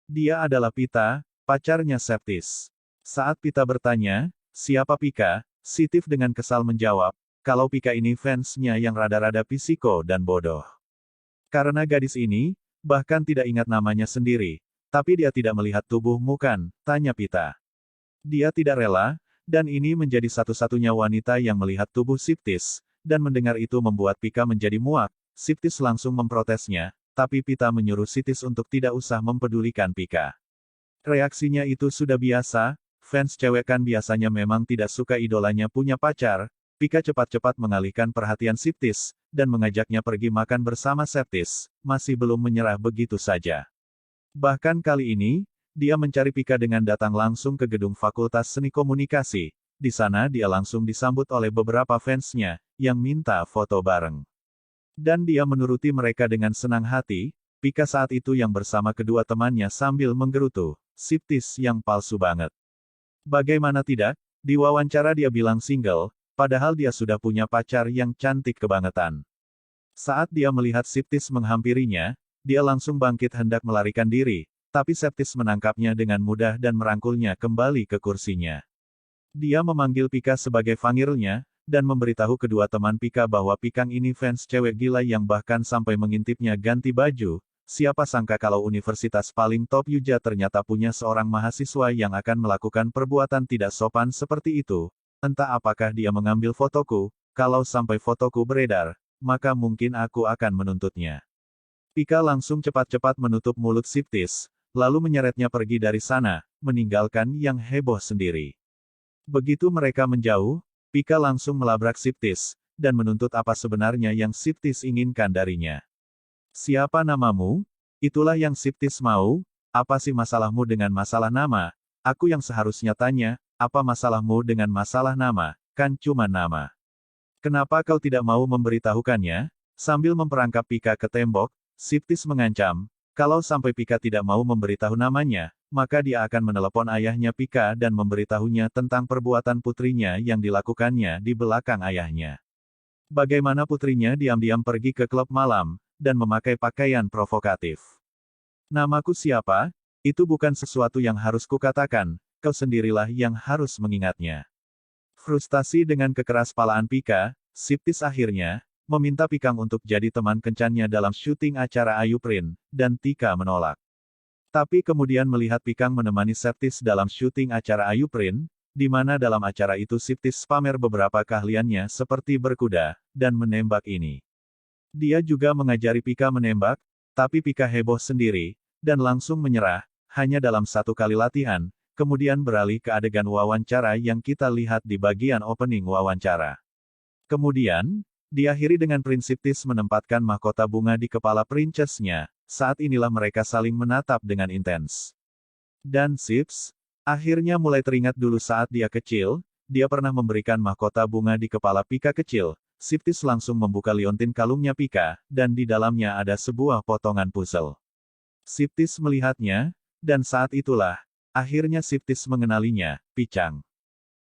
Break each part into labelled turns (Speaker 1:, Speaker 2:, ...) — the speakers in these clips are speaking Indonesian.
Speaker 1: Dia adalah Pita, pacarnya Septis. Saat Pita bertanya, siapa Pika, Sitif dengan kesal menjawab, kalau Pika ini fansnya yang rada-rada psiko dan bodoh. Karena gadis ini, bahkan tidak ingat namanya sendiri, tapi dia tidak melihat tubuhmu kan, tanya Pita. Dia tidak rela, dan ini menjadi satu-satunya wanita yang melihat tubuh Siptis, dan mendengar itu membuat Pika menjadi muak. Siptis langsung memprotesnya, tapi Pita menyuruh Sitis untuk tidak usah mempedulikan Pika. Reaksinya itu sudah biasa, fans cewek kan biasanya memang tidak suka idolanya punya pacar. Pika cepat-cepat mengalihkan perhatian Siptis, dan mengajaknya pergi makan bersama Septis, masih belum menyerah begitu saja. Bahkan kali ini, dia mencari Pika dengan datang langsung ke gedung Fakultas Seni Komunikasi. Di sana dia langsung disambut oleh beberapa fansnya, yang minta foto bareng. Dan dia menuruti mereka dengan senang hati. Pika saat itu yang bersama kedua temannya sambil menggerutu, Siptis yang palsu banget. Bagaimana tidak, di wawancara dia bilang single, padahal dia sudah punya pacar yang cantik kebangetan. Saat dia melihat Siptis menghampirinya, dia langsung bangkit hendak melarikan diri, tapi Septis menangkapnya dengan mudah dan merangkulnya kembali ke kursinya. Dia memanggil Pika sebagai fangirlnya, dan memberitahu kedua teman Pika bahwa Pikang ini fans cewek gila yang bahkan sampai mengintipnya ganti baju. Siapa sangka kalau universitas paling top Yuja ternyata punya seorang mahasiswa yang akan melakukan perbuatan tidak sopan seperti itu. Entah apakah dia mengambil fotoku, kalau sampai fotoku beredar, maka mungkin aku akan menuntutnya. Pika langsung cepat-cepat menutup mulut Siptis, lalu menyeretnya pergi dari sana, meninggalkan yang heboh sendiri. Begitu mereka menjauh, Pika langsung melabrak Siptis, dan menuntut apa sebenarnya yang Siptis inginkan darinya. Siapa namamu? Itulah yang Siptis mau. Apa sih masalahmu dengan masalah nama? Aku yang seharusnya tanya, apa masalahmu dengan masalah nama? Kan cuma nama. Kenapa kau tidak mau memberitahukannya? Sambil memperangkap Pika ke tembok, Siptis mengancam, kalau sampai Pika tidak mau memberitahu namanya, maka dia akan menelepon ayahnya Pika dan memberitahunya tentang perbuatan putrinya yang dilakukannya di belakang ayahnya. Bagaimana putrinya diam-diam pergi ke klub malam, dan memakai pakaian provokatif. Namaku siapa? Itu bukan sesuatu yang harus kukatakan, kau sendirilah yang harus mengingatnya. Frustasi dengan kekeraspalaan Pika, Siptis akhirnya meminta Pikang untuk jadi teman kencannya dalam syuting acara Ayu Prin, dan Tika menolak. Tapi kemudian melihat Pikang menemani Septis dalam syuting acara Ayu Prin, di mana dalam acara itu Siptis pamer beberapa keahliannya seperti berkuda, dan menembak ini. Dia juga mengajari Pika menembak, tapi Pika heboh sendiri, dan langsung menyerah, hanya dalam satu kali latihan, kemudian beralih ke adegan wawancara yang kita lihat di bagian opening wawancara. Kemudian, diakhiri dengan Siptis menempatkan mahkota bunga di kepala princessnya. Saat inilah mereka saling menatap dengan intens. Dan Sips, akhirnya mulai teringat dulu saat dia kecil, dia pernah memberikan mahkota bunga di kepala Pika kecil. Siptis langsung membuka liontin kalungnya Pika, dan di dalamnya ada sebuah potongan puzzle. Siptis melihatnya, dan saat itulah, akhirnya Siptis mengenalinya, Picang.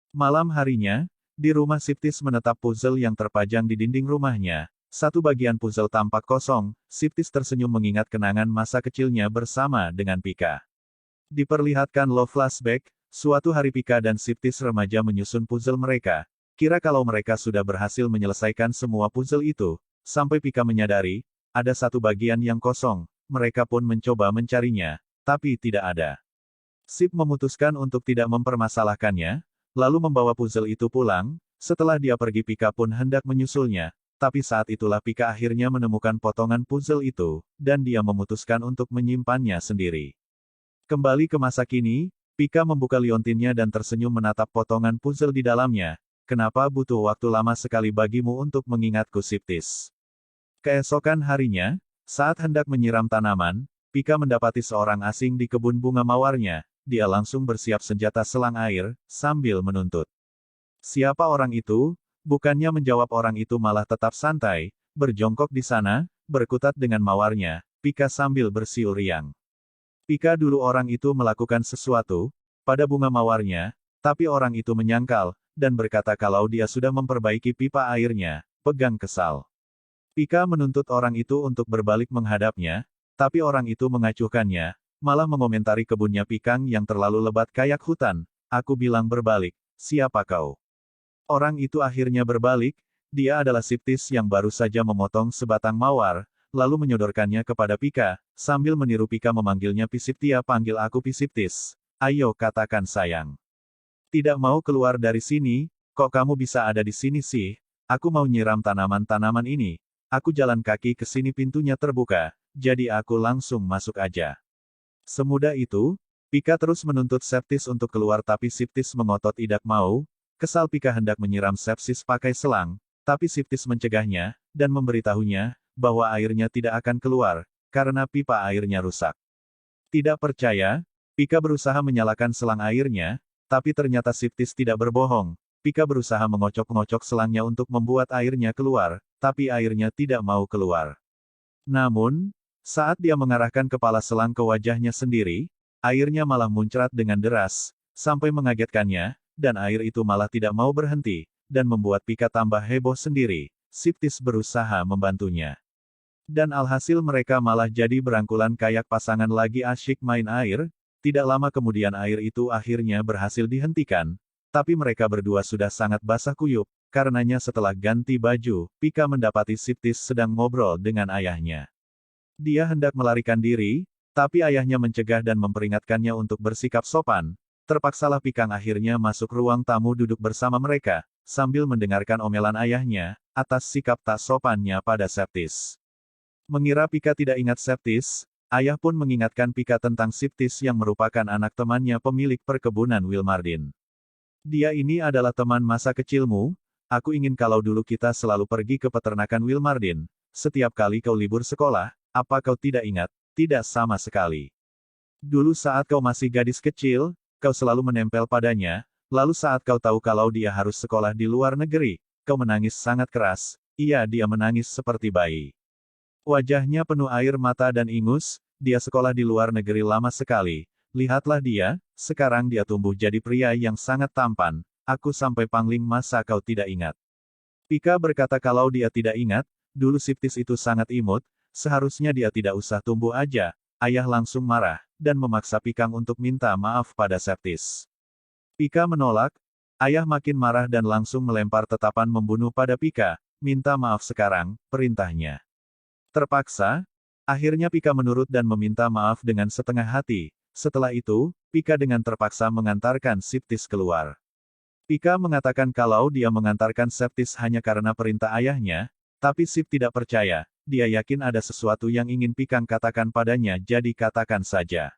Speaker 1: Malam harinya, di rumah Siptis menetap puzzle yang terpajang di dinding rumahnya. Satu bagian puzzle tampak kosong, Siptis tersenyum mengingat kenangan masa kecilnya bersama dengan Pika. Diperlihatkan love flashback, suatu hari Pika dan Siptis remaja menyusun puzzle mereka. Kira kalau mereka sudah berhasil menyelesaikan semua puzzle itu, sampai Pika menyadari, ada satu bagian yang kosong, mereka pun mencoba mencarinya, tapi tidak ada. Sip memutuskan untuk tidak mempermasalahkannya, lalu membawa puzzle itu pulang. Setelah dia pergi Pika pun hendak menyusulnya, tapi saat itulah Pika akhirnya menemukan potongan puzzle itu, dan dia memutuskan untuk menyimpannya sendiri. Kembali ke masa kini, Pika membuka liontinnya dan tersenyum menatap potongan puzzle di dalamnya. Kenapa butuh waktu lama sekali bagimu untuk mengingatku Siptis? Keesokan harinya, saat hendak menyiram tanaman, Pika mendapati seorang asing di kebun bunga mawarnya. Dia langsung bersiap senjata selang air, sambil menuntut. Siapa orang itu? Bukannya menjawab orang itu malah tetap santai, berjongkok di sana, berkutat dengan mawarnya, Pika sambil bersiul riang. Pika dulu orang itu melakukan sesuatu, pada bunga mawarnya, tapi orang itu menyangkal, dan berkata kalau dia sudah memperbaiki pipa airnya, pegang kesal. Pika menuntut orang itu untuk berbalik menghadapnya, tapi orang itu mengacuhkannya, malah mengomentari kebunnya Pikang yang terlalu lebat kayak hutan. Aku bilang berbalik, siapa kau? Orang itu akhirnya berbalik, dia adalah Siptis yang baru saja memotong sebatang mawar, lalu menyodorkannya kepada Pika, sambil meniru Pika memanggilnya Pisiptia. Panggil aku Pisiptis. Ayo katakan sayang. Tidak mau keluar dari sini, kok kamu bisa ada di sini sih? Aku mau nyiram tanaman-tanaman ini. Aku jalan kaki ke sini, pintunya terbuka, jadi aku langsung masuk aja. Semudah itu, Pika terus menuntut Septis untuk keluar tapi Siptis mengotot tidak mau. Kesal Pika hendak menyiram Sepsis pakai selang, tapi Siptis mencegahnya, dan memberitahunya, bahwa airnya tidak akan keluar, karena pipa airnya rusak. Tidak percaya, Pika berusaha menyalakan selang airnya, tapi ternyata Siptis tidak berbohong. Pika berusaha mengocok-ngocok selangnya untuk membuat airnya keluar, tapi airnya tidak mau keluar. Namun, saat dia mengarahkan kepala selang ke wajahnya sendiri, airnya malah muncrat dengan deras, sampai mengagetkannya, dan air itu malah tidak mau berhenti, dan membuat Pika tambah heboh sendiri. Siptis berusaha membantunya. Dan alhasil mereka malah jadi berangkulan kayak pasangan lagi asyik main air. Tidak lama kemudian air itu akhirnya berhasil dihentikan, tapi mereka berdua sudah sangat basah kuyup, karenanya setelah ganti baju, Pika mendapati Siptis sedang ngobrol dengan ayahnya. Dia hendak melarikan diri, tapi ayahnya mencegah dan memperingatkannya untuk bersikap sopan. Terpaksalah Pikang akhirnya masuk ruang tamu duduk bersama mereka, sambil mendengarkan omelan ayahnya, atas sikap tak sopannya pada Septis. Mengira Pika tidak ingat Septis, ayah pun mengingatkan Pika tentang Siptis yang merupakan anak temannya pemilik perkebunan Wilmardin. Dia ini adalah teman masa kecilmu, aku ingin kalau dulu kita selalu pergi ke peternakan Wilmardin, setiap kali kau libur sekolah, apa kau tidak ingat? Tidak sama sekali. Dulu saat kau masih gadis kecil, kau selalu menempel padanya, lalu saat kau tahu kalau dia harus sekolah di luar negeri, kau menangis sangat keras. Iya, dia menangis seperti bayi. Wajahnya penuh air mata dan ingus, dia sekolah di luar negeri lama sekali. Lihatlah dia, sekarang dia tumbuh jadi pria yang sangat tampan. Aku sampai pangling, masa kau tidak ingat? Pika berkata kalau dia tidak ingat, dulu Siptis itu sangat imut, seharusnya dia tidak usah tumbuh aja. Ayah langsung marah, dan memaksa Pikang untuk minta maaf pada Septis. Pika menolak, ayah makin marah dan langsung melempar tatapan membunuh pada Pika. Minta maaf sekarang, perintahnya. Terpaksa, akhirnya Pika menurut dan meminta maaf dengan setengah hati. Setelah itu, Pika dengan terpaksa mengantarkan Siptis keluar. Pika mengatakan kalau dia mengantarkan Septis hanya karena perintah ayahnya, tapi Sip tidak percaya, dia yakin ada sesuatu yang ingin Pikang katakan padanya, jadi katakan saja.